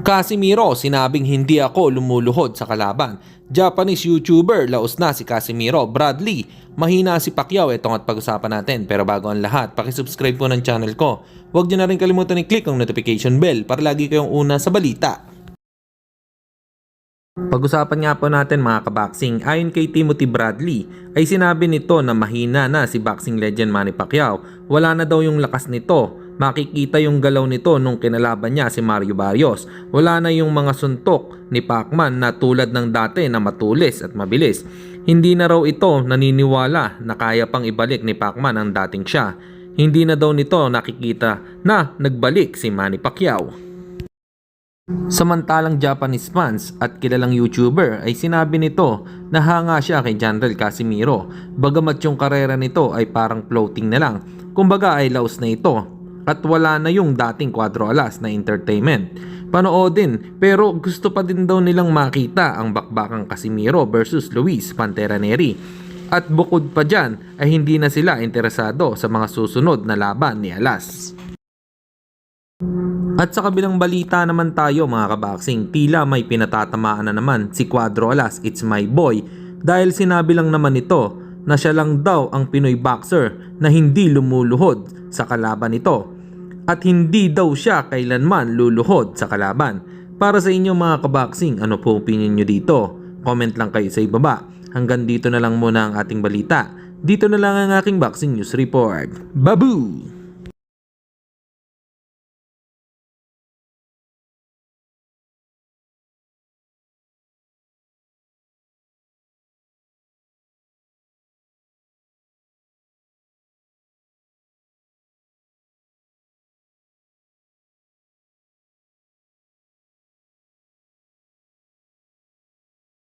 Casimiro, sinabing hindi ako lumuluhod sa kalaban. Japanese YouTuber, laos na si Casimiro. Bradley, mahina si Pacquiao. Itong at pag-usapan natin. Pero bago ang lahat, pakisubscribe po ng channel ko. Huwag niyo na rin kalimutan i-click ang notification bell para lagi kayong una sa balita. Pag-usapan nga po natin mga kaboxing, ayon kay Timothy Bradley ay sinabi nito na mahina na si boxing legend Manny Pacquiao. Wala na daw yung lakas nito. Makikita yung galaw nito nung kinalaban niya si Mario Barrios. Wala na yung mga suntok ni Pacman na tulad ng dati na matulis at mabilis. Hindi na raw ito naniniwala na kaya pang ibalik ni Pacman ang dating siya. Hindi na daw nito nakikita na nagbalik si Manny Pacquiao. Samantalang Japanese fans at kilalang YouTuber ay sinabi nito na hanga siya kay General Casimiro, bagamat yung karera nito ay parang floating na lang, kumbaga ay laos na ito at wala na yung dating Cuatro Alas na entertainment. Panoodin, pero gusto pa din daw nilang makita ang bakbakang Casimiro versus Luis Pantera Neri. At bukod pa dyan ay hindi na sila interesado sa mga susunod na laban ni Alas. At sa kabilang balita naman tayo mga kaboxing, tila may pinatatamaan na naman si Cuatro Alas, it's my boy, dahil sinabi lang naman ito na siya lang daw ang Pinoy boxer na hindi lumuluhod sa kalaban nito at hindi daw siya kailanman luluhod sa kalaban. Para sa inyo mga kaboxing, ano po opinion nyo dito? Comment lang kayo sa ibaba. Hanggang dito na lang muna ang ating balita. Dito na lang ang aking boxing news report. Babu!